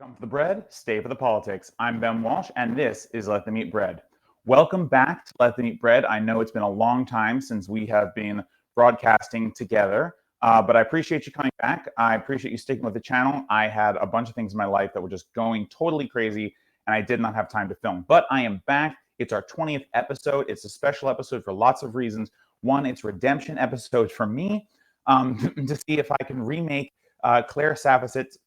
Come for the bread, stay for the politics. I'm Ben Walsh, and this is Let Them Eat Bread. Welcome back to Let Them Eat Bread. I know it's been a long time since we have been broadcasting together, but I appreciate you coming back. I appreciate you sticking with the channel. I had a bunch of things in my life that were just going totally crazy, and I did not have time to film. But I am back. It's our 20th episode. It's a special episode for lots of reasons. One, it's redemption episode for me to see if I can remake Claire Saffitz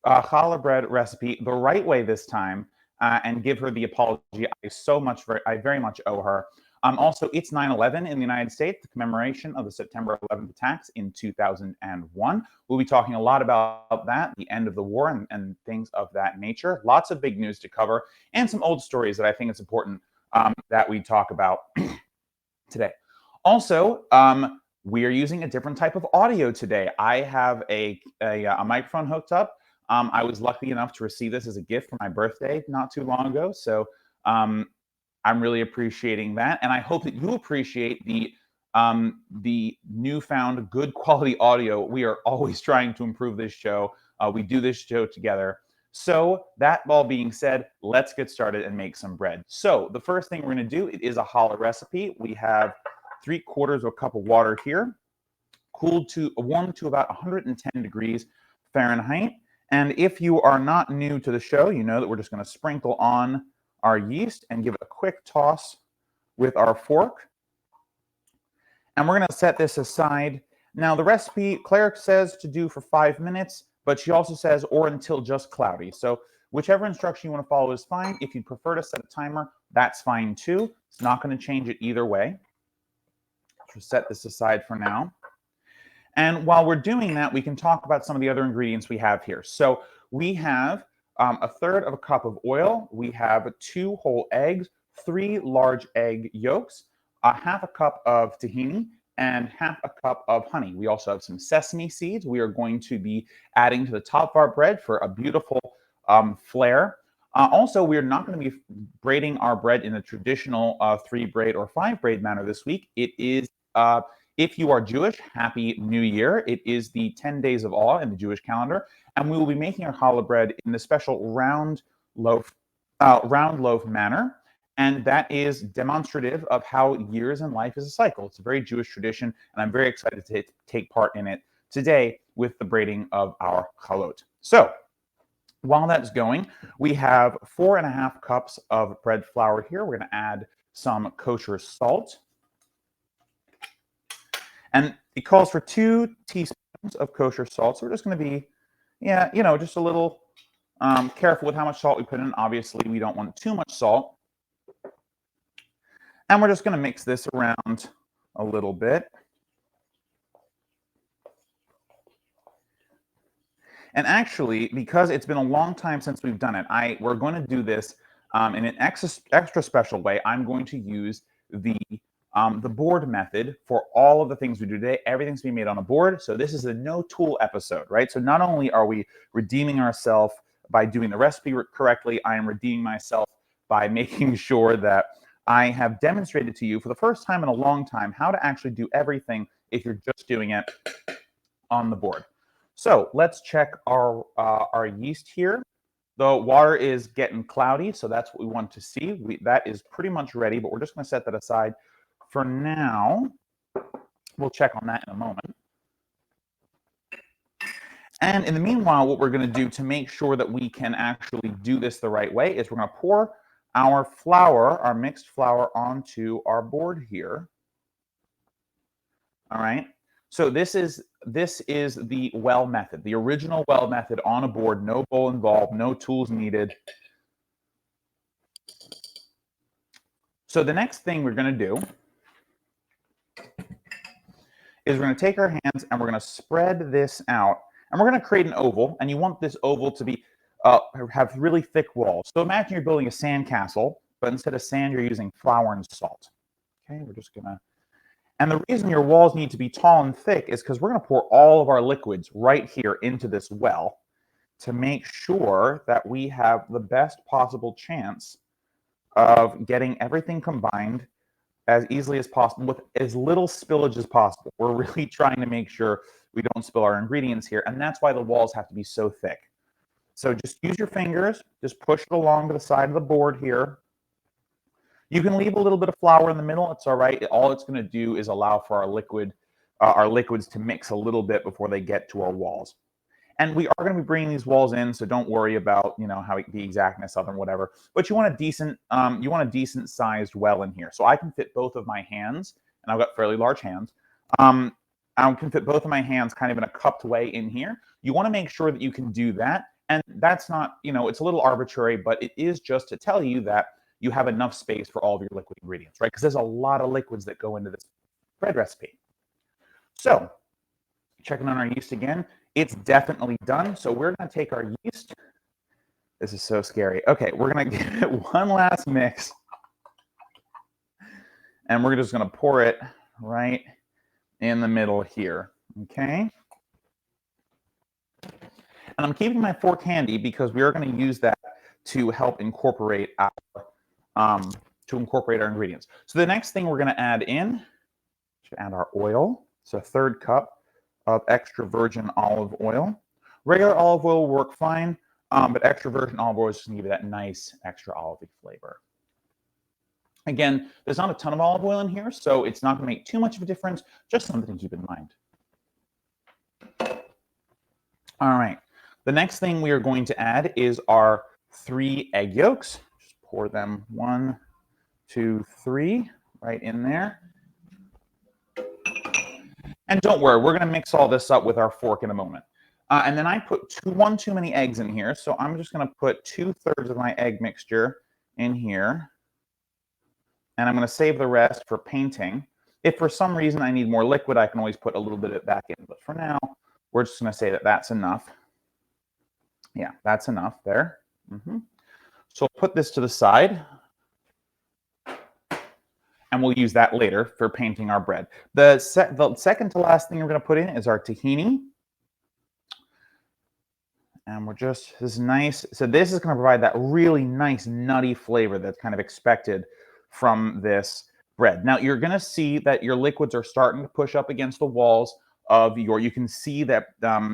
challah bread recipe the right way this time, and give her the apology I very much owe her. Also, it's 9/11 in the United States, the commemoration of the September 11th attacks in 2001. We'll be talking a lot about that, the end of the war, and things of that nature. Lots of big news to cover, and some old stories that I think it's important that we talk about today. Also, we are using a different type of audio today. I have a microphone hooked up. I was lucky enough to receive this as a gift for my birthday not too long ago. So I'm really appreciating that. And I hope that you appreciate the newfound good quality audio. We are always trying to improve this show. We do this show together. So that all being said, let's get started and make some bread. So the first thing we're going to do, it is a challah recipe. We have 3/4 of a cup of water here, warmed to about 110 degrees Fahrenheit. And if you are not new to the show, you know that we're just going to sprinkle on our yeast and give it a quick toss with our fork. And we're going to set this aside. Now, the recipe, Claire says to do for 5 minutes, but she also says, or until just cloudy. So whichever instruction you want to follow is fine. If you prefer to set a timer, that's fine too. It's not going to change it either way. Just set this aside for now. And while we're doing that, we can talk about some of the other ingredients we have here. So we have 1/3 of a cup of oil. We have 2 whole eggs, 3 large egg yolks, 1/2 cup of tahini, and 1/2 cup of honey. We also have some sesame seeds we are going to be adding to the top of our bread for a beautiful flair. Also, we're not going to be braiding our bread in a traditional 3-braid or 5-braid manner this week. It is, if you are Jewish, Happy New Year. It is the 10 days of awe in the Jewish calendar, and we will be making our challah bread in the special round loaf manner. And that is demonstrative of how years in life is a cycle. It's a very Jewish tradition, and I'm very excited to take part in it today with the braiding of our chalot. So while that's going, we have 4.5 cups of bread flour here. We're going to add some kosher salt. And it calls for 2 teaspoons of kosher salt. So we're just going to be, just a little careful with how much salt we put in. Obviously, we don't want too much salt. And we're just going to mix this around a little bit. And actually, because it's been a long time since we've done it, we're going to do this in an extra special way. I'm going to use the board method for all of the things we do today. Everything's being made on a board. So this is a no-tool episode, right? So not only are we redeeming ourselves by doing the recipe correctly, I am redeeming myself by making sure that I have demonstrated to you for the first time in a long time how to actually do everything if you're just doing it on the board. So let's check our yeast here. The water is getting cloudy, so that's what we want to see. That is pretty much ready, but we're just going to set that aside for now. We'll check on that in a moment. And in the meanwhile, what we're going to do to make sure that we can actually do this the right way is we're going to pour our flour, our mixed flour, onto our board here. All right. So this is the well method, the original well method on a board, no bowl involved, no tools needed. So the next thing we're going to do is we're going to take our hands and we're going to spread this out, and we're going to create an oval, and you want this oval to be have really thick walls. So imagine you're building a sand castle, but instead of sand, you're using flour and salt. Okay, we're just going to... And the reason your walls need to be tall and thick is because we're going to pour all of our liquids right here into this well to make sure that we have the best possible chance of getting everything combined as easily as possible with as little spillage as possible. We're really trying to make sure we don't spill our ingredients here, and that's why the walls have to be so thick. So just use your fingers, just push it along to the side of the board here. You can leave a little bit of flour in the middle. It's all right. All it's going to do is allow for our liquids to mix a little bit before they get to our walls. And we are going to be bringing these walls in, so don't worry about how the exactness of them, whatever. But you want a decent sized well in here. So I can fit both of my hands, and I've got fairly large hands. I can fit both of my hands kind of in a cupped way in here. You want to make sure that you can do that, and that's not it's a little arbitrary, but it is just to tell you that you have enough space for all of your liquid ingredients, right? Because there's a lot of liquids that go into this bread recipe. So, checking on our yeast again, it's definitely done. So we're going to take our yeast. This is so scary. Okay, we're going to give it one last mix. And we're just going to pour it right in the middle here, okay? And I'm keeping my fork handy because we are going to use that to help incorporate our ingredients. So the next thing we're going to add in, add our oil. So a third cup of extra virgin olive oil. Regular olive oil will work fine, but extra virgin olive oil is just going to give you that nice extra olivey flavor. Again, there's not a ton of olive oil in here, so it's not going to make too much of a difference, just something to keep in mind. All right, the next thing we are going to add is our 3 egg yolks. Just pour them 1, 2, 3 right in there. And don't worry, we're going to mix all this up with our fork in a moment. And then I put one too many eggs in here, so I'm just going to put 2/3 of my egg mixture in here. And I'm going to save the rest for painting. If for some reason I need more liquid, I can always put a little bit of it back in. But for now, we're just going to say that that's enough. Yeah, that's enough there. So I'll put this to the side. And we'll use that later for painting our bread. The second to last thing we're going to put in is our tahini. And this is nice. So this is going to provide that really nice nutty flavor that's kind of expected from this bread. Now you're going to see that your liquids are starting to push up against the walls of you can see that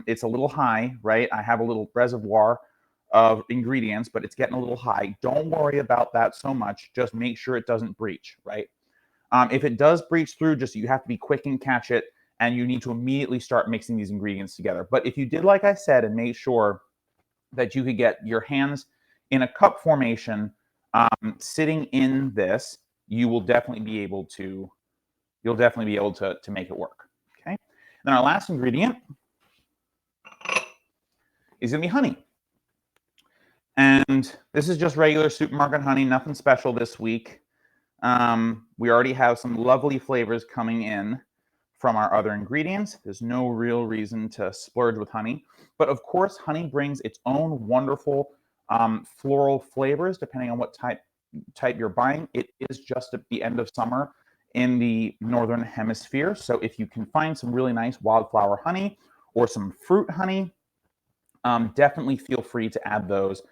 it's a little high, right? I have a little reservoir of ingredients, but it's getting a little high. Don't worry about that so much. Just make sure it doesn't breach, right? If it does breach through, you have to be quick and catch it, and you need to immediately start mixing these ingredients together. But if you did like I said and made sure that you could get your hands in a cup formation sitting in this, you will definitely be able to make it work. Okay. Then our last ingredient is going to be honey. And this is just regular supermarket honey, nothing special this week. We already have some lovely flavors coming in from our other ingredients. There's no real reason to splurge with honey. But of course, honey brings its own wonderful floral flavors depending on what type you're buying. It is just at the end of summer in the Northern Hemisphere. So if you can find some really nice wildflower honey or some fruit honey, definitely feel free to add those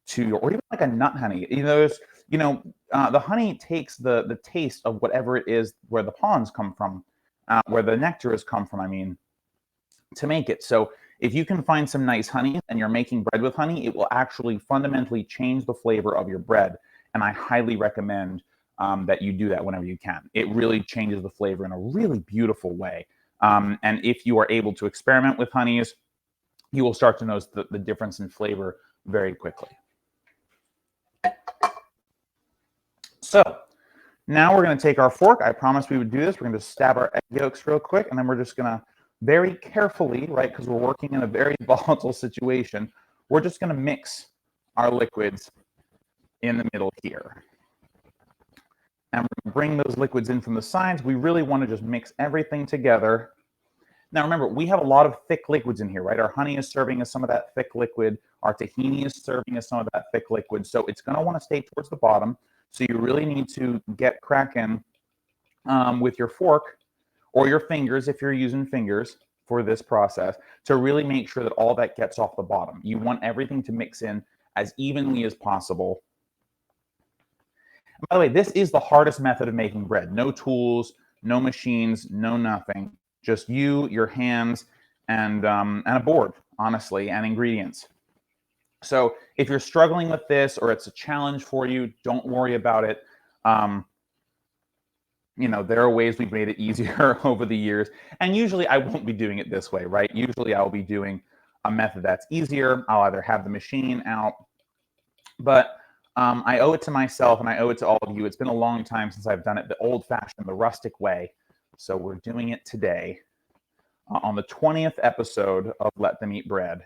to or even like a nut honey. The honey takes the taste of whatever it is where the pollens come from, where the nectar has come from, to make it. So if you can find some nice honey and you're making bread with honey, it will actually fundamentally change the flavor of your bread. And I highly recommend that you do that whenever you can. It really changes the flavor in a really beautiful way. And if you are able to experiment with honeys, you will start to notice the difference in flavor very quickly. So now we're going to take our fork. I promised we would do this. We're going to stab our egg yolks real quick, and then we're just going to very carefully, right, because we're working in a very volatile situation, we're just going to mix our liquids in the middle here. And we're going to bring those liquids in from the sides. We really want to just mix everything together. Now remember, we have a lot of thick liquids in here, right? Our honey is serving as some of that thick liquid. Our tahini is serving as some of that thick liquid. So it's going to want to stay towards the bottom. So you really need to get cracking with your fork or your fingers, if you're using fingers for this process, to really make sure that all that gets off the bottom. You want everything to mix in as evenly as possible. By the way, this is the hardest method of making bread. No tools, no machines, no nothing. Just you, your hands, and a board, honestly, and ingredients. So if you're struggling with this or it's a challenge for you, don't worry about it. You know, there are ways we've made it easier over the years. And usually I won't be doing it this way, right? Usually I'll be doing a method that's easier. I'll either have the machine out, but I owe it to myself and I owe it to all of you. It's been a long time since I've done it the old-fashioned, the rustic way. So we're doing it today on the 20th episode of Let Them Eat Bread.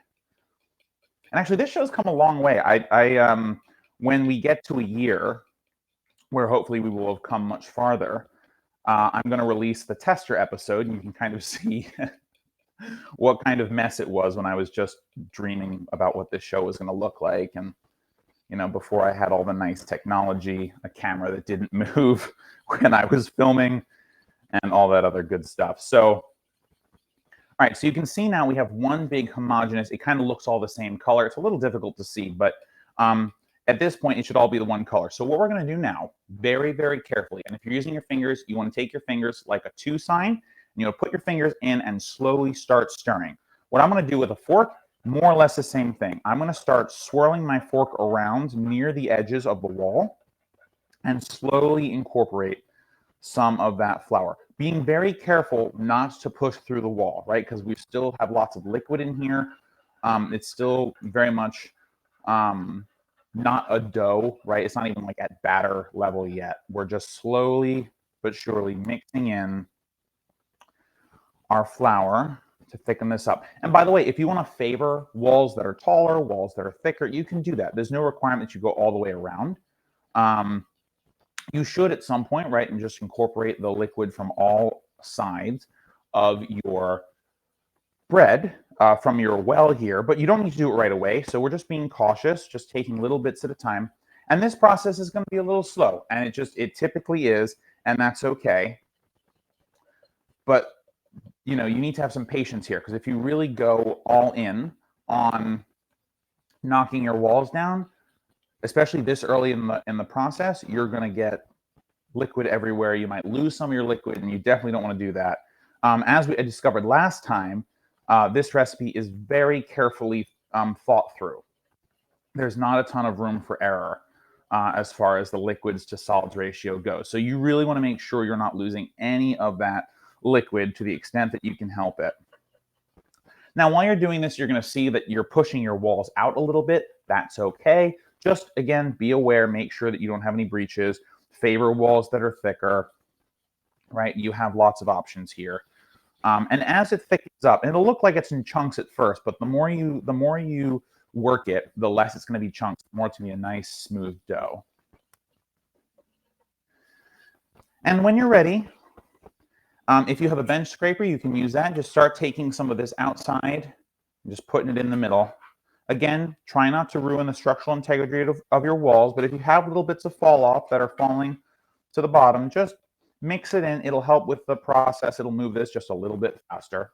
And actually, this show's come a long way. When we get to a year, where hopefully we will have come much farther, I'm going to release the tester episode. You can kind of see what kind of mess it was when I was just dreaming about what this show was going to look like. And, you know, before I had all the nice technology, a camera that didn't move when I was filming, and all that other good stuff. So, all right, so you can see now we have one big homogeneous, it kind of looks all the same color. It's a little difficult to see, but at this point, it should all be the one color. So what we're going to do now, very, very carefully, and if you're using your fingers, you want to take your fingers like a 2 sign, and you'll put your fingers in and slowly start stirring. What I'm going to do with a fork, more or less the same thing. I'm going to start swirling my fork around near the edges of the wall and slowly incorporate some of that flour. Being very careful not to push through the wall, right? Because we still have lots of liquid in here. It's still very much not a dough, right? It's not even like at batter level yet. We're just slowly but surely mixing in our flour to thicken this up. And by the way, if you want to favor walls that are taller, walls that are thicker, you can do that. There's no requirement that you go all the way around. You should at some point, right, and just incorporate the liquid from all sides of your bread from your well here, but you don't need to do it right away. So we're just being cautious, just taking little bits at a time. And this process is going to be a little slow, and it typically is, and that's okay. But you know, you need to have some patience here, because if you really go all in on knocking your walls down, especially this early in the process, you're going to get liquid everywhere. You might lose some of your liquid, and you definitely don't want to do that. As we discovered last time, this recipe is very carefully thought through. There's not a ton of room for error as far as the liquids to solids ratio goes. So you really want to make sure you're not losing any of that liquid to the extent that you can help it. Now, while you're doing this, you're going to see that you're pushing your walls out a little bit. That's okay. Just, again, be aware, make sure that you don't have any breaches. Favor walls that are thicker, right? You have lots of options here. And as it thickens up, and it'll look like it's in chunks at first, but the more you work it, the less it's going to be chunks, the more it's going to be a nice, smooth dough. And when you're ready, if you have a bench scraper, you can use that. Just start taking some of this outside and just putting it in the middle. Again, try not to ruin the structural integrity of your walls, but if you have little bits of fall off that are falling to the bottom, just mix it in. It'll help with the process. It'll move this just a little bit faster.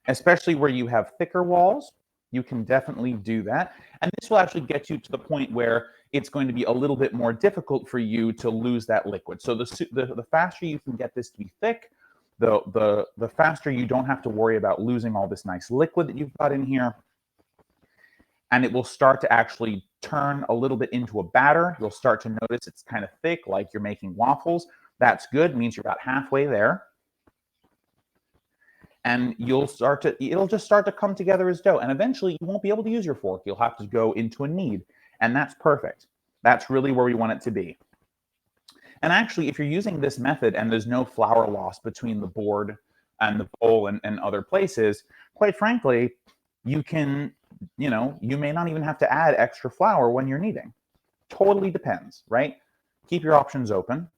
Especially where you have thicker walls, you can definitely do that. And this will actually get you to the point where it's going to be a little bit more difficult for you to lose that liquid. So the faster you can get this to be thick, the faster you don't have to worry about losing all this nice liquid that you've got in here. And it will start to actually turn a little bit into a batter. You'll start to notice it's kind of thick, like you're making waffles. That's good. It means you're about halfway there. And it'll just start to come together as dough. And eventually you won't be able to use your fork. You'll have to go into a knead. And that's perfect. That's really where we want it to be. And actually, if you're using this method and there's no flour loss between the board and the bowl and other places, quite frankly, you can, you may not even have to add extra flour when you're kneading. Totally depends, right? Keep your options open.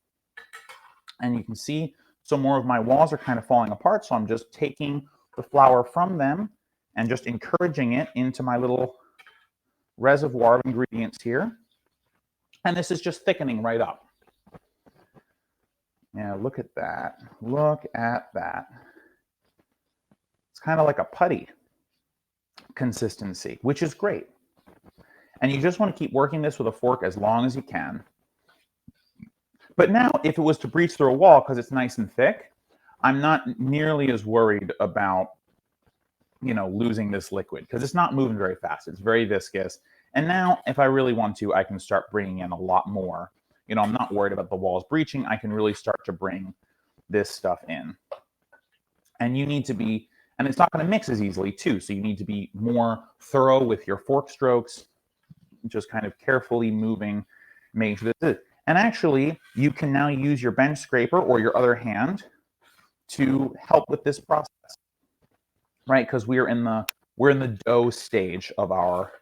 And you can see some more of my walls are kind of falling apart, so I'm just taking the flour from them and just encouraging it into my little reservoir of ingredients here. And this is just thickening right up. Yeah, look at that. Look at that. It's kind of like a putty consistency, which is great. And you just want to keep working this with a fork as long as you can. But now if it was to breach through a wall because it's nice and thick, I'm not nearly as worried about, you know, losing this liquid because it's not moving very fast. It's very viscous. And now if I really want to, I can start bringing in a lot more. You know, I'm not worried about the walls breaching. I can really start to bring this stuff in. And you need to be, and it's not going to mix as easily too. So you need to be more thorough with your fork strokes, just kind of carefully moving, making sure this is. And actually, you can now use your bench scraper or your other hand to help with this process, right? Because we're in the dough stage of our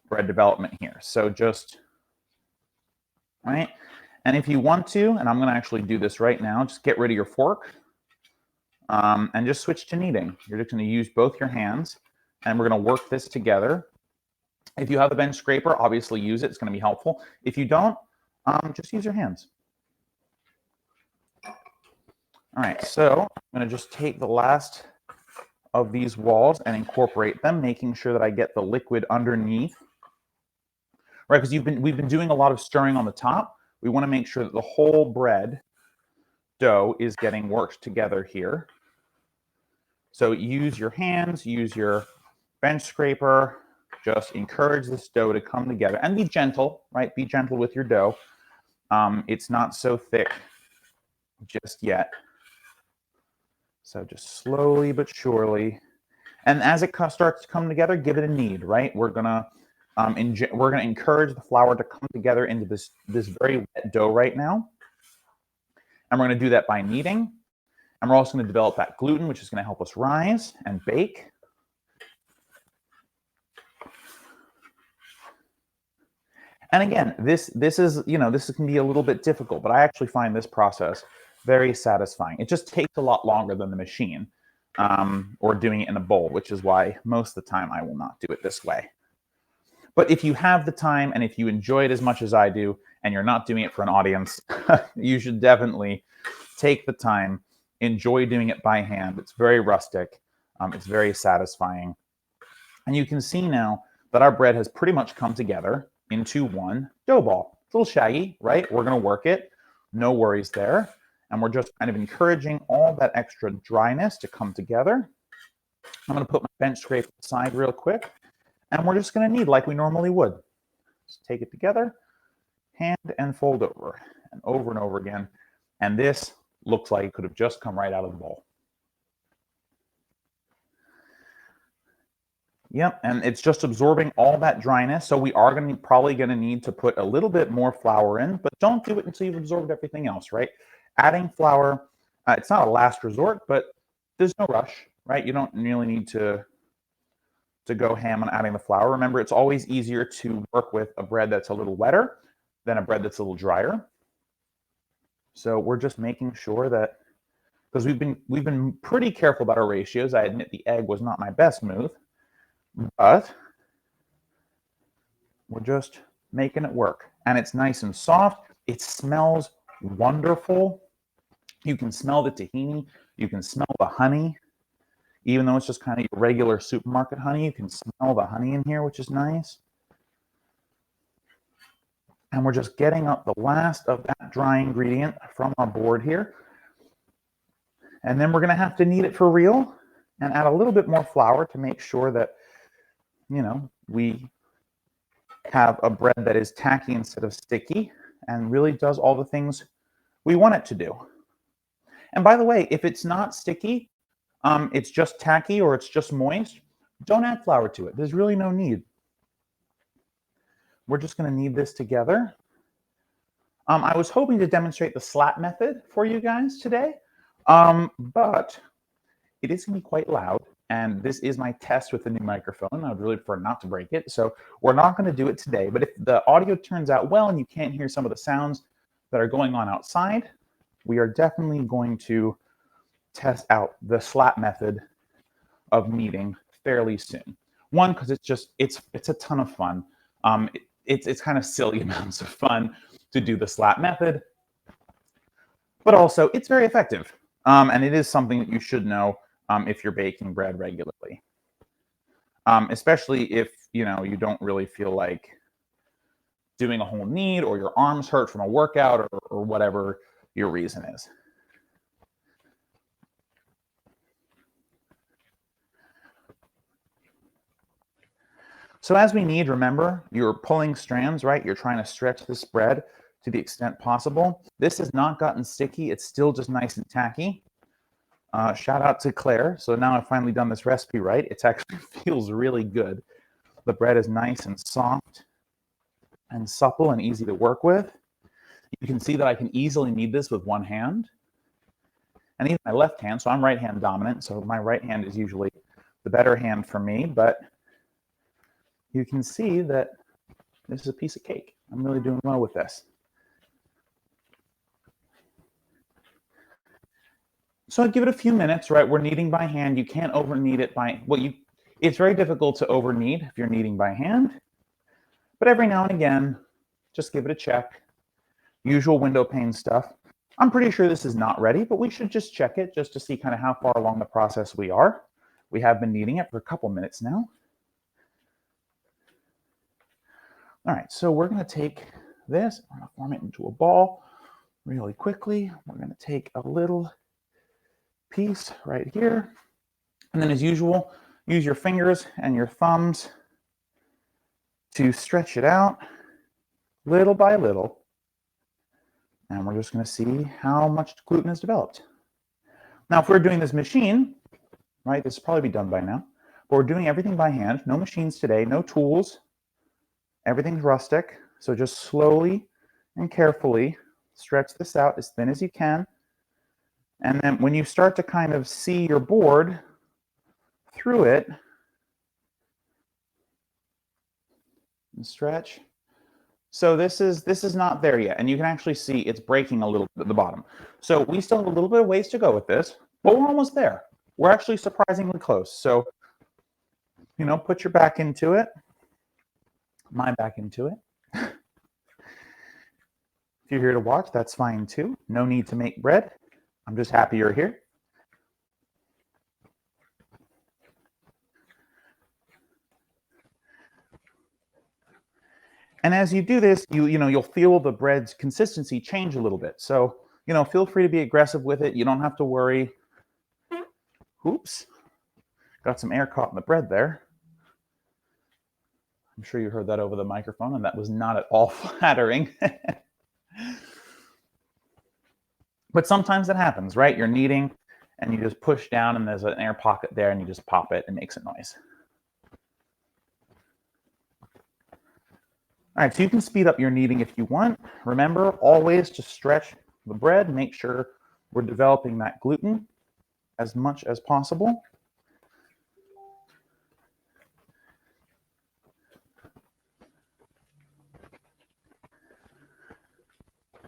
bread development here. So just, right? And if you want to, and I'm going to actually do this right now, just get rid of your fork and just switch to kneading. You're just going to use both your hands, and we're going to work this together. If you have a bench scraper, obviously use it. It's going to be helpful. If you don't, just use your hands. All right, so I'm going to just take the last of these walls and incorporate them, making sure that I get the liquid underneath, right? Because we've been doing a lot of stirring on the top. We want to make sure that the whole bread dough is getting worked together here. So use your hands, use your bench scraper, just encourage this dough to come together and be gentle, right? Be gentle with your dough. It's not so thick just yet. So just slowly but surely. And as it starts to come together, give it a knead, right? We're gonna encourage the flour to come together into this very wet dough right now. And we're gonna do that by kneading. And we're also gonna develop that gluten, which is gonna help us rise and bake. And again, this is, you know, this can be a little bit difficult, but I actually find this process very satisfying. It just takes a lot longer than the machine or doing it in a bowl, which is why most of the time I will not do it this way. But if you have the time and if you enjoy it as much as I do and you're not doing it for an audience, you should definitely take the time, enjoy doing it by hand. It's very rustic. It's very satisfying. And you can see now that our bread has pretty much come together into one dough ball. It's a little shaggy, right? We're going to work it. No worries there. And we're just kind of encouraging all that extra dryness to come together. I'm going to put my bench scraper aside real quick. And we're just going to knead like we normally would. Just take it together, hand and fold over and over again. And this looks like it could have just come right out of the bowl. Yep, and it's just absorbing all that dryness. So we are probably going to need to put a little bit more flour in, but don't do it until you've absorbed everything else, right? Adding flour, it's not a last resort, but there's no rush, right? You don't really need to go ham on adding the flour. Remember, it's always easier to work with a bread that's a little wetter than a bread that's a little drier. So we're just making sure that, because we've been pretty careful about our ratios. I admit the egg was not my best move, but we're just making it work. And it's nice and soft. It smells wonderful. You can smell the tahini. You can smell the honey. Even though it's just kind of your regular supermarket honey, you can smell the honey in here, which is nice. And we're just getting up the last of that dry ingredient from our board here. And then we're going to have to knead it for real and add a little bit more flour to make sure that, you know, we have a bread that is tacky instead of sticky and really does all the things we want it to do. And by the way, if it's not sticky, it's just tacky or it's just moist, don't add flour to it. There's really no need. We're just going to knead this together. I was hoping to demonstrate the slap method for you guys today, but it is going to be quite loud, and this is my test with the new microphone. I would really prefer not to break it, so we're not going to do it today. But if the audio turns out well and you can't hear some of the sounds that are going on outside, we are definitely going to test out the slap method of kneading fairly soon. One, because it's a ton of fun. It's kind of silly amounts of fun to do the slap method, but also it's very effective. And it is something that you should know if you're baking bread regularly. Especially if, you know, you don't really feel like doing a whole knead, or your arms hurt from a workout, or whatever your reason is. So as we knead, remember, you're pulling strands, right? You're trying to stretch this bread to the extent possible. This has not gotten sticky. It's still just nice and tacky. Shout out to Claire. So now I've finally done this recipe right. It actually feels really good. The bread is nice and soft and supple and easy to work with. You can see that I can easily knead this with one hand and even my left hand. So I'm right hand dominant. So my right hand is usually the better hand for me, but you can see that this is a piece of cake. I'm really doing well with this. So I'd give it a few minutes, right? We're kneading by hand. You can't over knead it by, it's very difficult to over knead if you're kneading by hand, but every now and again, just give it a check. Usual window pane stuff. I'm pretty sure this is not ready, but we should just check it just to see kind of how far along the process we are. We have been kneading it for a couple minutes now. All right, so we're going to take this, we're going to form it into a ball really quickly. We're going to take a little piece right here. And then as usual, use your fingers and your thumbs to stretch it out little by little. And we're just going to see how much gluten is developed. Now, if we're doing this machine, right, this will probably be done by now, but we're doing everything by hand. No machines today, no tools. Everything's rustic. So just slowly and carefully stretch this out as thin as you can. And then when you start to kind of see your board through it, and stretch. So this is not there yet, and you can actually see it's breaking a little bit at the bottom. So we still have a little bit of ways to go with this, but we're almost there. We're actually surprisingly close. So, you know, put your back into it, my back into it. If you're here to watch, that's fine too. No need to make bread. I'm just happy you're here. And as you do this, you'll feel the bread's consistency change a little bit. So, feel free to be aggressive with it. You don't have to worry. Oops. Got some air caught in the bread there. I'm sure you heard that over the microphone, and that was not at all flattering. But sometimes that happens, right? You're kneading, and you just push down, and there's an air pocket there, and you just pop it, and it makes a noise. All right, so you can speed up your kneading if you want. Remember, always to stretch the bread. Make sure we're developing that gluten as much as possible.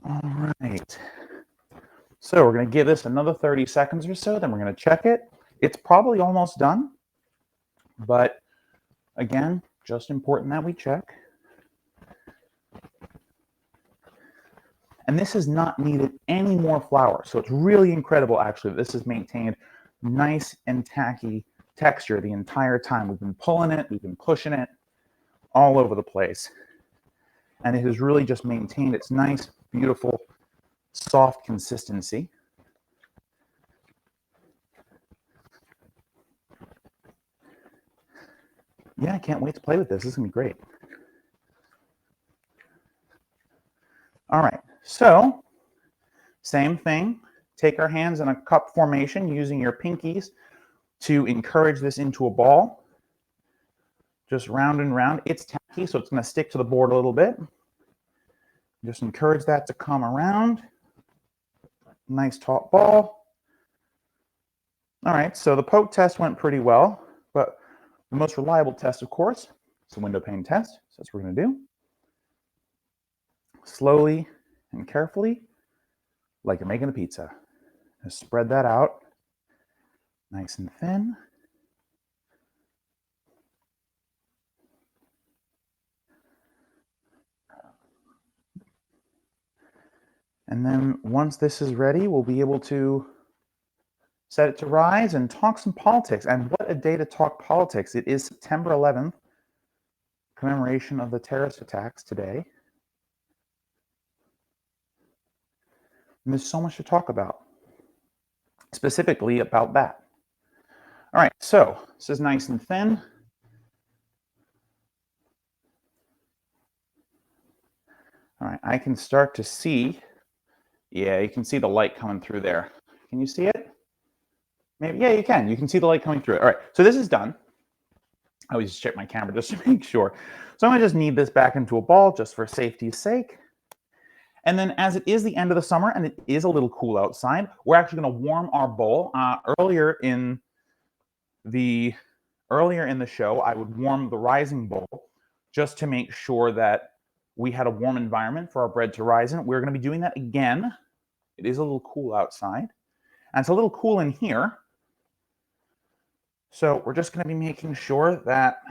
All right. So we're going to give this another 30 seconds or so, then we're going to check it. It's probably almost done, but again, just important that we check. And this has not needed any more flour. So it's really incredible, actually, that this has maintained nice and tacky texture the entire time. We've been pulling it, we've been pushing it all over the place. And it has really just maintained its nice, beautiful, soft consistency. Yeah, I can't wait to play with this. This is going to be great. All right, so same thing. Take our hands in a cup formation using your pinkies to encourage this into a ball. Just round and round. It's tacky, so it's going to stick to the board a little bit. Just encourage that to come around. Nice top ball. All right, so the poke test went pretty well, but the most reliable test, of course, is the window pane test. So that's what we're going to do. Slowly and carefully, like you're making a pizza. Just spread that out nice and thin. And then once this is ready, we'll be able to set it to rise and talk some politics. And what a day to talk politics. It is September 11th, commemoration of the terrorist attacks today. And there's so much to talk about, specifically about that. All right, so this is nice and thin. All right, I can start to see, yeah, you can see the light coming through there. Can you see it? Maybe, yeah, you can. You can see the light coming through it. All right, so this is done. I always check my camera just to make sure. So I'm gonna just knead this back into a ball just for safety's sake. And then as it is the end of the summer and it is a little cool outside, we're actually gonna warm our bowl. Earlier in the show, I would warm the rising bowl just to make sure that we had a warm environment for our bread to rise in. We're gonna be doing that again. It is a little cool outside. And it's a little cool in here. So we're just gonna be making sure that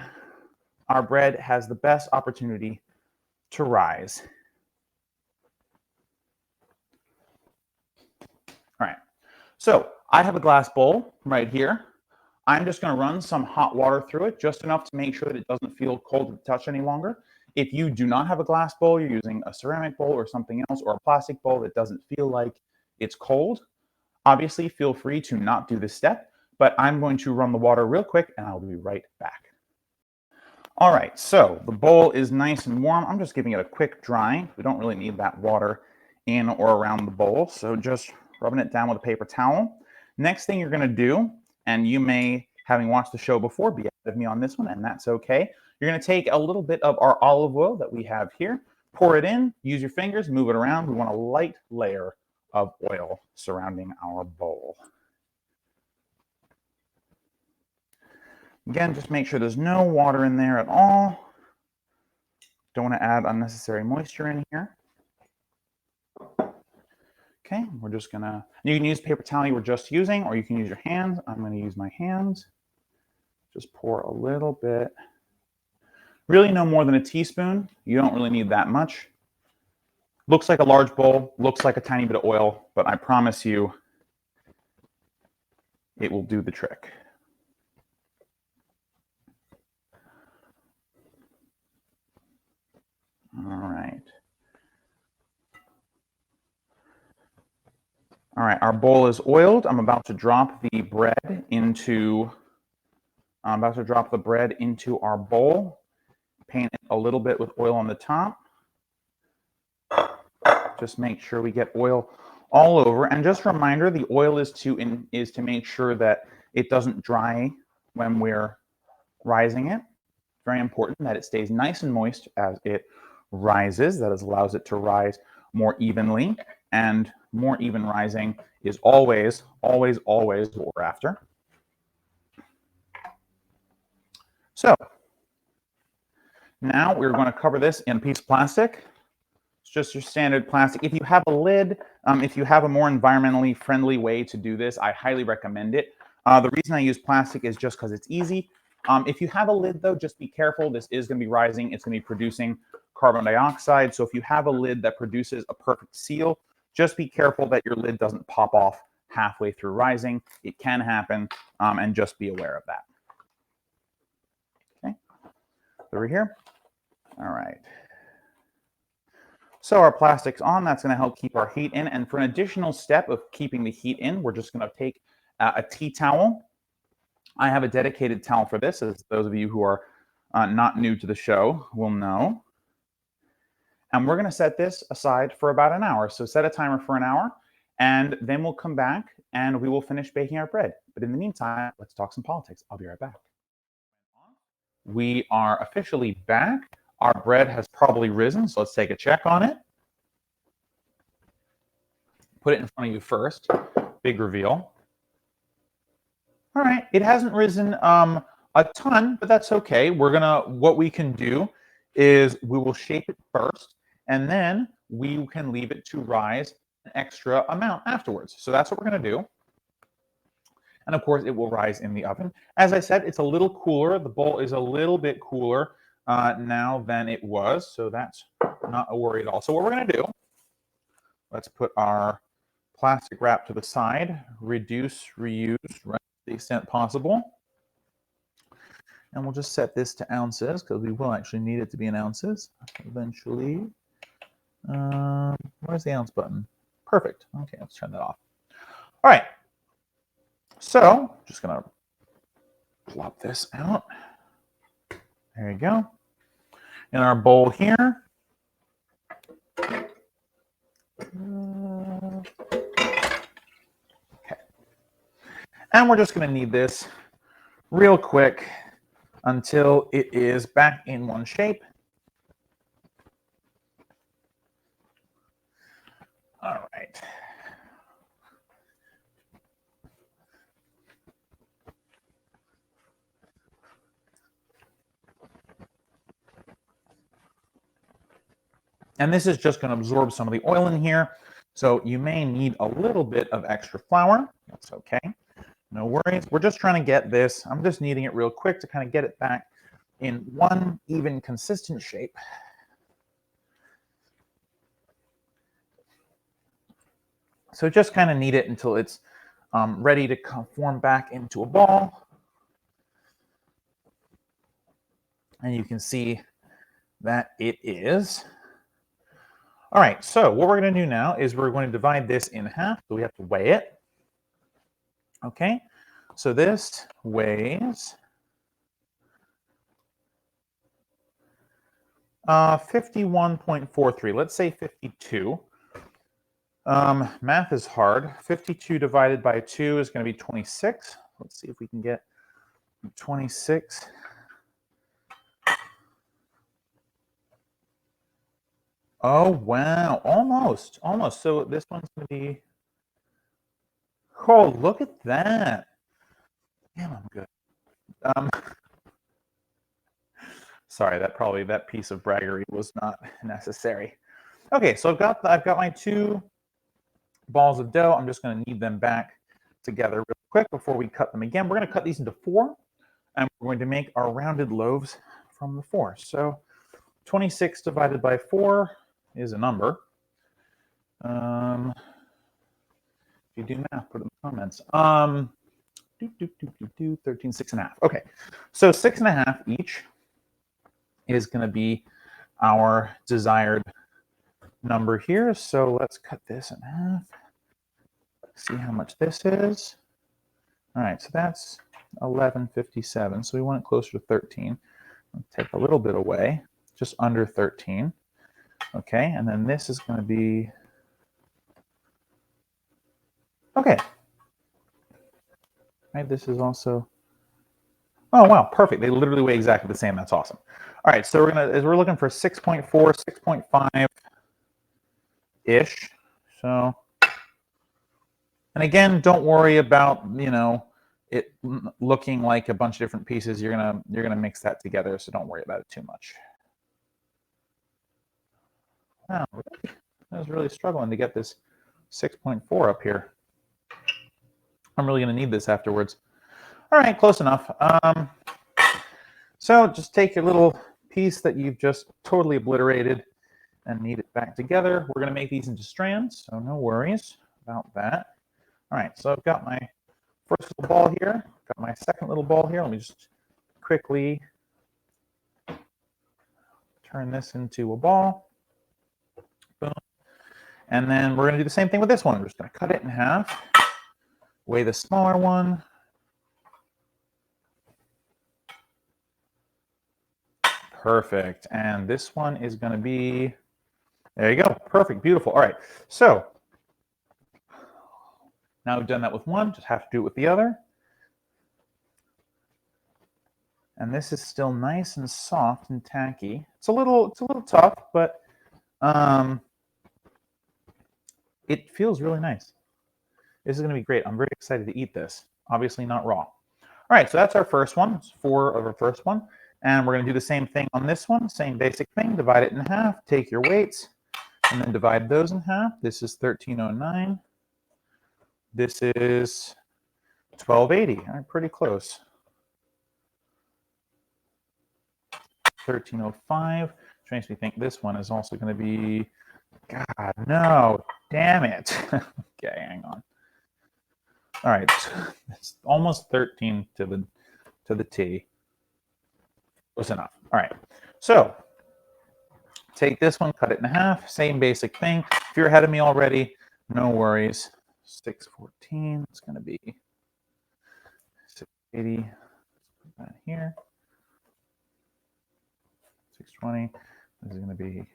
our bread has the best opportunity to rise. All right, so I have a glass bowl right here. I'm just gonna run some hot water through it, just enough to make sure that it doesn't feel cold to the touch any longer. If you do not have a glass bowl, you're using a ceramic bowl or something else, or a plastic bowl that doesn't feel like it's cold, obviously feel free to not do this step, but I'm going to run the water real quick and I'll be right back. All right, so the bowl is nice and warm. I'm just giving it a quick dry. We don't really need that water in or around the bowl, so just rubbing it down with a paper towel. Next thing you're gonna do, and you may, having watched the show before, be ahead of me on this one, and that's okay. You're gonna take a little bit of our olive oil that we have here, pour it in, use your fingers, move it around. We want a light layer of oil surrounding our bowl. Again, just make sure there's no water in there at all. Don't want to add unnecessary moisture in here. Okay, we're just gonna, you can use paper towel you were just using, or you can use your hands. I'm gonna use my hands. Just pour a little bit. Really no more than a teaspoon. You don't really need that much. Looks like a large bowl, looks like a tiny bit of oil, but I promise you it will do the trick. All right. All right, our bowl is oiled. I'm about to drop the bread into our bowl. Paint it a little bit with oil on the top. Just make sure we get oil all over. And just a reminder, the oil is to make sure that it doesn't dry when we're rising it. Very important that it stays nice and moist as it rises. That allows it to rise more evenly, and more even rising is always, always, always what we're after. So now we're going to cover this in a piece of plastic. It's just your standard plastic. If you have a lid, if you have a more environmentally friendly way to do this, I highly recommend it. The reason I use plastic is just because it's easy. If you have a lid, though, just be careful. This is going to be rising. It's going to be producing carbon dioxide. So if you have a lid that produces a perfect seal, just be careful that your lid doesn't pop off halfway through rising. It can happen, and just be aware of that. Okay, over here. All right. So our plastic's on. That's going to help keep our heat in. And for an additional step of keeping the heat in, we're just going to take a tea towel. I have a dedicated towel for this, as those of you who are not new to the show will know. And we're going to set this aside for about an hour. So set a timer for an hour, and then we'll come back and we will finish baking our bread. But in the meantime, let's talk some politics. I'll be right back. We are officially back. Our bread has probably risen, so let's take a check on it. Put it in front of you first. Big reveal. All right, it hasn't risen a ton, but that's okay. What we can do is we will shape it first, and then we can leave it to rise an extra amount afterwards. So that's what we're going to do. And of course, it will rise in the oven. As I said, it's a little cooler. The bowl is a little bit cooler now than it was, so that's not a worry at all. So what we're going to do, let's put our plastic wrap to the side, reduce, reuse, right, to the extent possible. And we'll just set this to ounces, because we will actually need it to be in ounces eventually. Where's the ounce button? Perfect. Okay, let's turn that off. All right. So just gonna plop this out. There you go. In our bowl here. Okay. And we're just gonna knead this real quick until it is back in one shape. All right. And this is just going to absorb some of the oil in here. So you may need a little bit of extra flour. That's okay. No worries. We're just trying to get this. I'm just kneading it real quick to kind of get it back in one even consistent shape. So just kind of knead it until it's ready to form back into a ball. And you can see that it is. All right, so what we're going to do now is we're going to divide this in half. So we have to weigh it. Okay, so this weighs 51.43. Let's say 52. Math is hard. 52 divided by 2 is going to be 26. Let's see if we can get 26. Oh, wow. Almost. Almost. So this one's going to be... Oh, look at that. Damn, I'm good. Sorry, that piece of braggery was not necessary. Okay, so I've got my 2 balls of dough. I'm just going to knead them back together real quick before we cut them again. We're going to cut these into 4, and we're going to make our rounded loaves from the 4. So 26 divided by 4 is a number. If you do math, put it in the comments. 13, 6.5. Okay, so 6.5 each is going to be our desired number here. So let's cut this in half. See how much this is. All right, so that's 11.57. So we want it closer to 13. I'll take a little bit away, just under 13. Okay, and then this is going to be, okay. Right, this is also, oh wow, perfect. They literally weigh exactly the same. That's awesome. All right, so we're looking for 6.4, 6.5 ish. So, and again, don't worry about, you know, it looking like a bunch of different pieces. You're gonna mix that together, so don't worry about it too much. Wow, I was really struggling to get this 6.4 up here. I'm really gonna need this afterwards. All right, close enough. So just take your little piece that you've just totally obliterated and knead it back together. We're gonna make these into strands, so no worries about that. All right, so I've got my first little ball here, got my second little ball here. Let me just quickly turn this into a ball. Boom. And then we're gonna do the same thing with this one. We're just gonna cut it in half, weigh the smaller one. Perfect. And this one is going to be, there you go. Perfect. Beautiful. All right. So now we've done that with one, just have to do it with the other. And this is still nice and soft and tacky. It's a little tough, but it feels really nice. This is going to be great. I'm very excited to eat this. Obviously not raw. All right. So that's our first one. It's 4 of our first one. And we're going to do the same thing on this one, same basic thing. Divide it in half, take your weights, and then divide those in half. This is 1309. This is 1280. All right, pretty close. 1305, which makes me think this one is also going to be, God, no, damn it. Okay, hang on. All right, it's almost 13 to the T. Close enough. All right, so take this one, cut it in half, same basic thing. If you're ahead of me already, No worries. 614, it's going to be 680. Put that here. 620. This is going to be,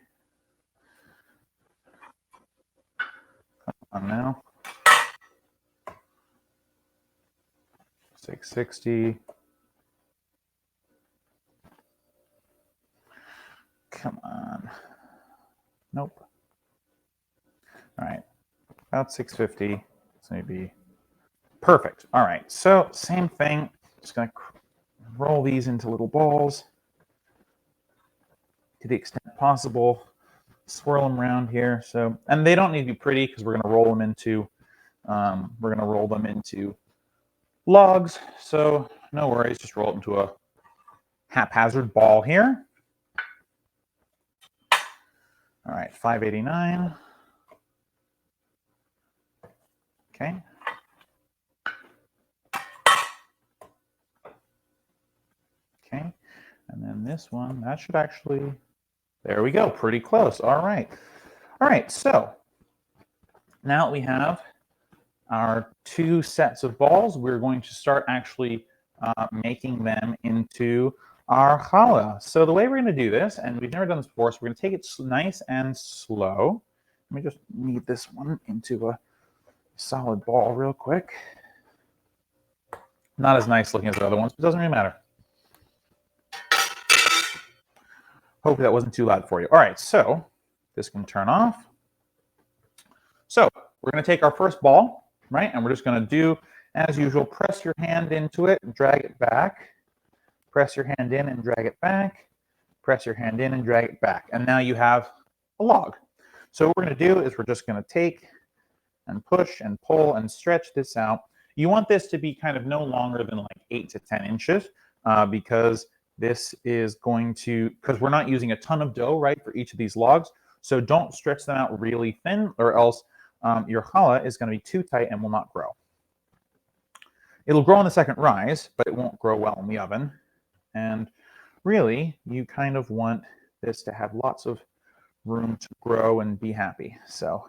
come on now, 660. Come on. Nope. All right. About 650. It's going to be perfect. All right. So same thing. Just going to roll these into little balls to the extent possible. Swirl them around here. So, and they don't need to be pretty because we're going to roll them into logs. So no worries. Just roll it into a haphazard ball here. All right, 589. Okay. Okay. And then this one, that should actually, there we go, pretty close. All right. All right, so now we have our 2 sets of balls. We're going to start actually making them into our challah. So the way we're going to do this, and we've never done this before, so we're going to take it nice and slow. Let me just knead this one into a solid ball real quick. Not as nice looking as the other ones, but it doesn't really matter. Hopefully that wasn't too loud for you. All right, so this can turn off. So we're going to take our first ball, right? And we're just going to do, as usual, press your hand into it, drag it back. Press your hand in and drag it back. Press your hand in and drag it back. And now you have a log. So what we're going to do is we're just going to take and push and pull and stretch this out. You want this to be kind of no longer than like 8 to 10 inches because this is going to, because we're not using a ton of dough, right, for each of these logs. So don't stretch them out really thin or else your challah is going to be too tight and will not grow. It'll grow on the second rise, but it won't grow well in the oven. And really, you kind of want this to have lots of room to grow and be happy. So, all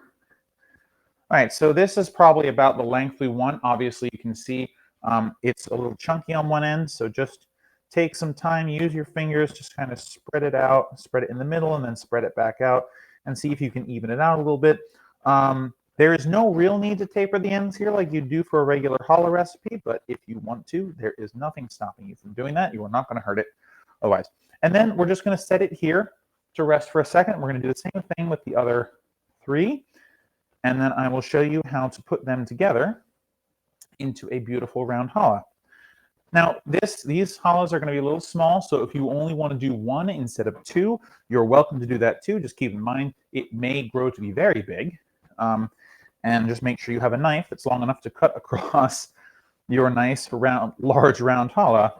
right, so this is probably about the length we want. Obviously, you can see it's a little chunky on one end, so just take some time, use your fingers, just kind of spread it out, spread it in the middle, and then spread it back out, and see if you can even it out a little bit. There is no real need to taper the ends here like you do for a regular challah recipe, but if you want to, there is nothing stopping you from doing that. You are not going to hurt it otherwise. And then we're just going to set it here to rest for a second. We're going to do the same thing with the other 3, and then I will show you how to put them together into a beautiful round challah. Now, these challahs are going to be a little small, so if you only want to do 1 instead of 2, you're welcome to do that too. Just keep in mind, it may grow to be very big. And just make sure you have a knife that's long enough to cut across your nice large round challah.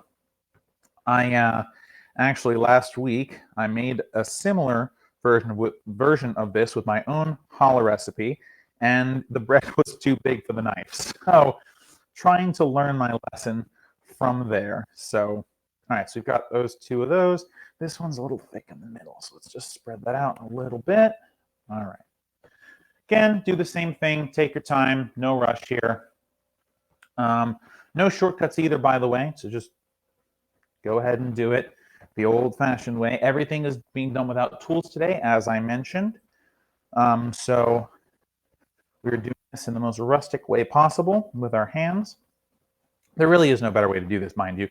I actually last week I made a similar version of this with my own challah recipe, and the bread was too big for the knife. So trying to learn my lesson from there. So all right, so we've got those 2 of those. This one's a little thick in the middle, so let's just spread that out a little bit. All right. Again, do the same thing. Take your time. No rush here. No shortcuts either, by the way. So just go ahead and do it the old-fashioned way. Everything is being done without tools today, as I mentioned. So we're doing this in the most rustic way possible with our hands. There really is no better way to do this, mind you.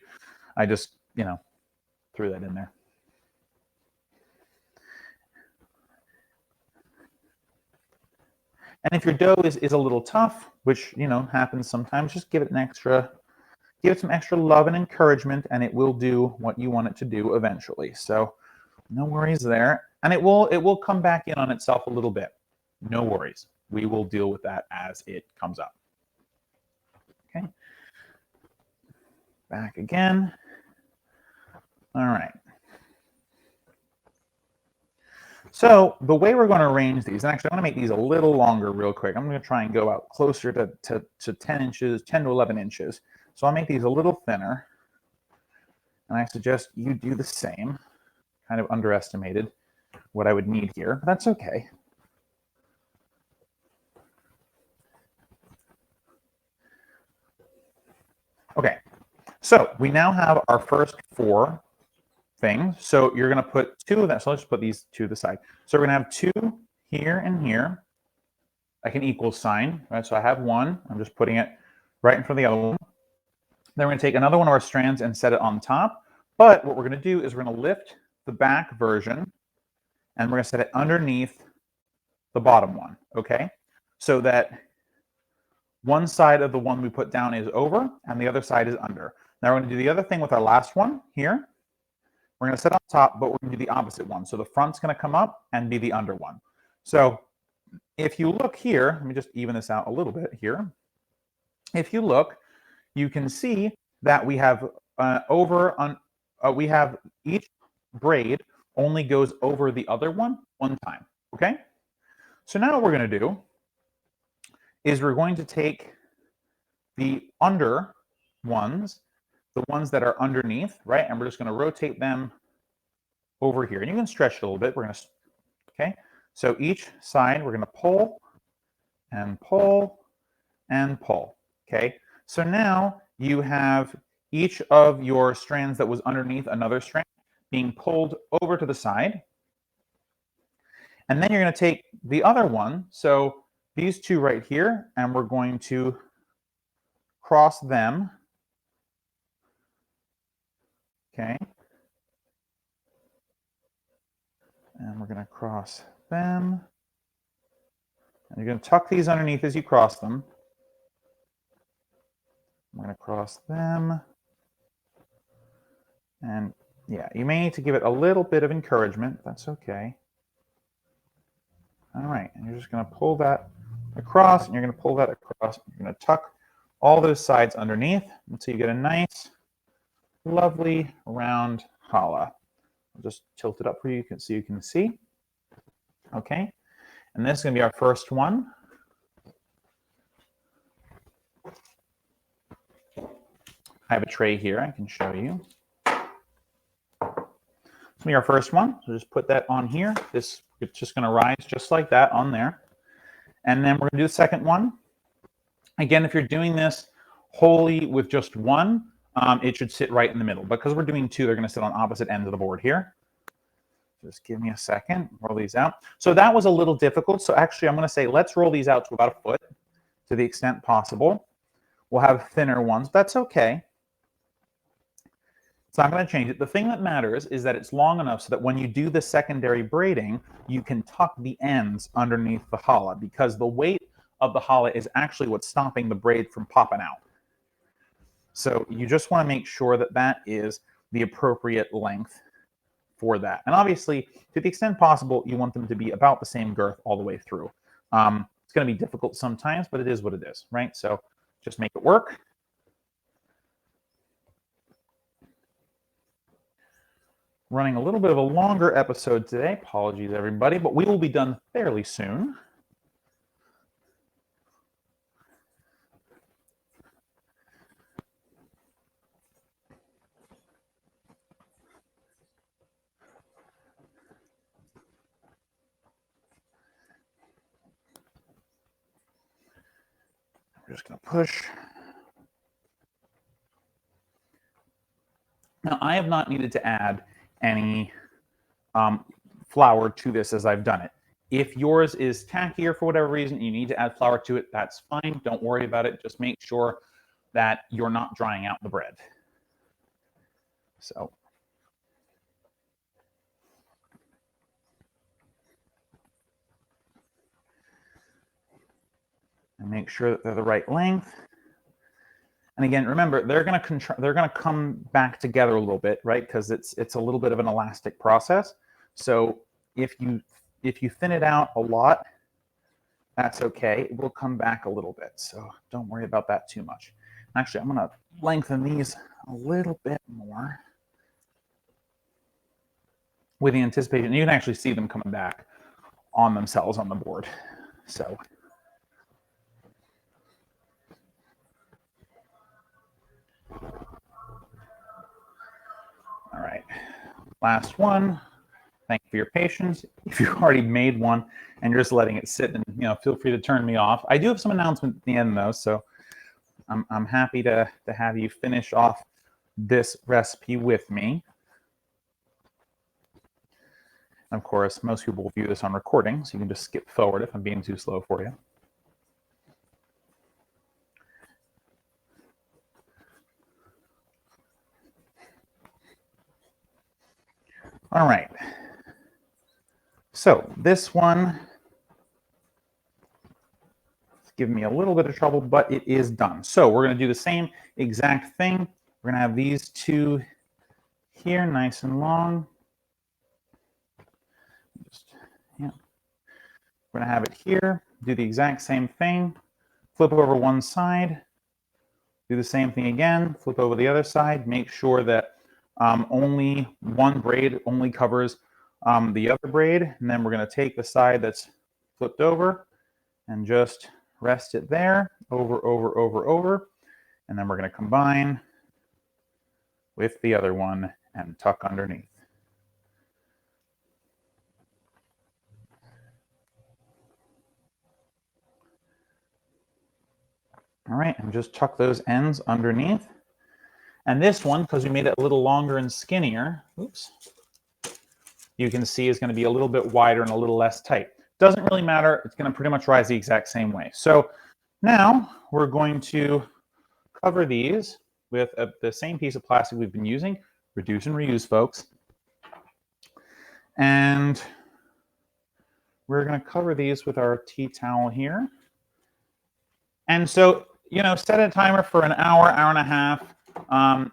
I just, threw that in there. And if your dough is a little tough, which, happens sometimes, just give it some extra love and encouragement, and it will do what you want it to do eventually. So no worries there. And it will come back in on itself a little bit. No worries. We will deal with that as it comes up. Okay. Back again. All right. So the way we're going to arrange these, and actually I'm going to make these a little longer real quick. I'm going to try and go out closer to 10 inches, 10 to 11 inches. So I'll make these a little thinner. And I suggest you do the same. Kind of underestimated what I would need here, but that's okay. Okay, so we now have our first 4 things. So you're going to put 2 of that. So let's put these to the side. So we're going to have 2 here and here, like an equal sign, right? So I have 1. I'm just putting it right in front of the other one. Then we're going to take another one of our strands and set it on top. But what we're going to do is we're going to lift the back version and we're going to set it underneath the bottom one, okay? So that one side of the one we put down is over and the other side is under. Now we're going to do the other thing with our last one here. We're going to set on top, but we're going to do the opposite one. So the front's going to come up and be the under one. So if you look here, let me just even this out a little bit here. If you look, you can see that we have we have each braid only goes over the other one time, okay? So now what we're going to do is we're going to take the under ones, the ones that are underneath, right? And we're just going to rotate them over here. And you can stretch it a little bit. We're going to, okay? So each side, we're going to pull and pull and pull, okay? So now you have each of your strands that was underneath another strand being pulled over to the side. And then you're going to take the other one, so these 2 right here, and we're going to cross them, okay? And we're going to cross them. And you're going to tuck these underneath as you cross them. I'm going to cross them. And yeah, you may need to give it a little bit of encouragement. That's okay. All right, and you're just going to pull that across, and you're going to pull that across. You're going to tuck all those sides underneath until you get a nice, lovely, round challah. I'll just tilt it up for you so you can see. Okay, and this is going to be our first one. I have a tray here I can show you. This will be our first one. So just put that on here. It's just going to rise just like that on there. And then we're going to do the second one. Again, if you're doing this wholly with just one, it should sit right in the middle. Because we're doing 2, they're going to sit on opposite ends of the board here. Just give me a second, roll these out. So that was a little difficult. So actually, I'm going to say let's roll these out to about 1 foot to the extent possible. We'll have thinner ones. That's okay. It's not going to change it. The thing that matters is that it's long enough so that when you do the secondary braiding, you can tuck the ends underneath the challah, because the weight of the challah is actually what's stopping the braid from popping out. So you just want to make sure that that is the appropriate length for that. And obviously, to the extent possible, you want them to be about the same girth all the way through. It's going to be difficult sometimes, but it is what it is, right? So just make it work. Running a little bit of a longer episode today. Apologies, everybody, but we will be done fairly soon. We're just going to push. Now, I have not needed to add any flour to this as I've done it. If yours is tackier for whatever reason, you need to add flour to it, that's fine. Don't worry about it. Just make sure that you're not drying out the bread. So. And make sure that they're the right length. And again, remember, they're going to come back together a little bit, right? Because it's a little bit of an elastic process. So if you thin it out a lot, that's okay. It will come back a little bit. So don't worry about that too much. Actually, I'm going to lengthen these a little bit more with the anticipation. You can actually see them coming back on themselves on the board. So. All right, last one. Thank you for your patience. If you've already made one and you're just letting it sit, and feel free to turn me off. I do have some announcement at the end though, so I'm happy to have you finish off this recipe with me. Of course, most people will view this on recording, so you can just skip forward if I'm being too slow for you. All right. So this one is giving me a little bit of trouble, but it is done. So we're going to do the same exact thing. We're going to have these two here, nice and long. Yeah. We're going to have it here. Do the exact same thing. Flip over one side. Do the same thing again. Flip over the other side. Make sure that only one braid only covers the other braid. And then we're going to take the side that's flipped over and just rest it there, over, over, over, over. And then we're going to combine with the other one and tuck underneath. All right, and just tuck those ends underneath. And this one, because we made it a little longer and skinnier, oops, you can see is going to be a little bit wider and a little less tight. Doesn't really matter. It's going to pretty much rise the exact same way. So now we're going to cover these with the same piece of plastic we've been using. Reduce and reuse, folks. And we're going to cover these with our tea towel here. And so, you know, set a timer for an hour, hour and a half.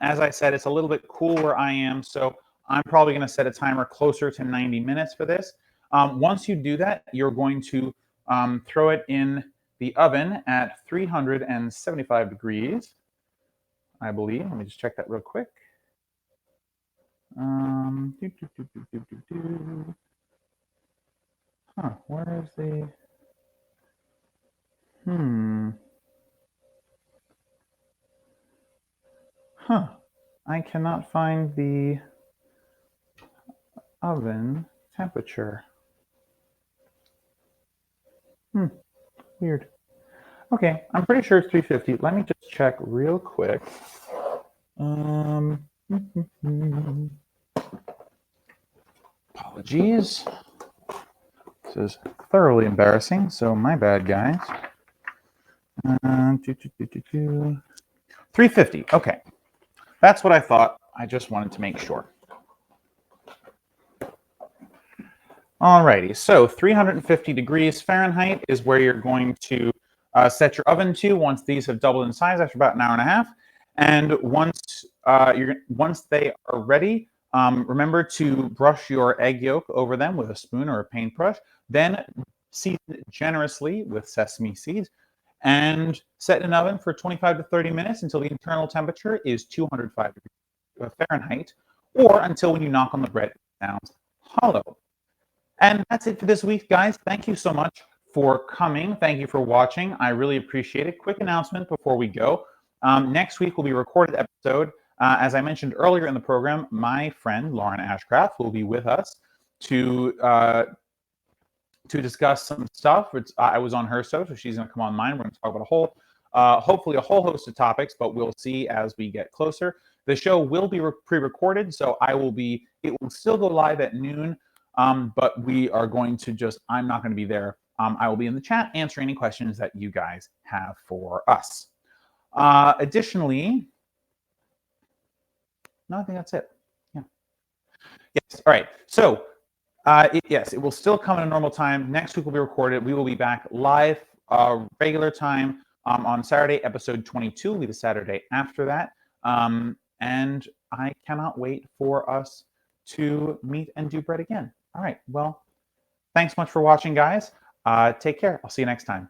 As I said, it's a little bit cool where I am, so I'm probably going to set a timer closer to 90 minutes for this. Once you do that, you're going to throw it in the oven at 375 degrees, I believe. Let me just check that real quick. Where is the... I cannot find the oven temperature. Weird. Okay, I'm pretty sure it's 350. Let me just check real quick. Apologies. This is thoroughly embarrassing, so my bad, guys. 350. Okay. That's what I thought. I just wanted to make sure. Alrighty, so 350 degrees Fahrenheit is where you're going to set your oven to once these have doubled in size after about an hour and a half. And once they are ready, remember to brush your egg yolk over them with a spoon or a paintbrush. Then season it generously with sesame seeds and set in an oven for 25 to 30 minutes until the internal temperature is 205 degrees Fahrenheit, or until when you knock on the bread, it sounds hollow. And that's it for this week, guys. Thank you so much for coming. Thank you for watching. I really appreciate it. Quick announcement before we go. Next week will be a recorded episode. As I mentioned earlier in the program, my friend Lauren Ashcraft will be with us to discuss some stuff. I was on her show, so she's going to come on mine. We're going to talk about hopefully a whole host of topics, but we'll see as we get closer. The show will be pre-recorded, so it will still go live at noon, but we are going to I'm not going to be there. I will be in the chat answering any questions that you guys have for us. Additionally, no, I think that's it. Yeah. Yes. All right. So, yes, it will still come at a normal time. Next week will be recorded. We will be back live, regular time on Saturday. Episode 22 will be the Saturday after that. And I cannot wait for us to meet and do bread again. All right. Well, thanks so much for watching, guys. Take care. I'll see you next time.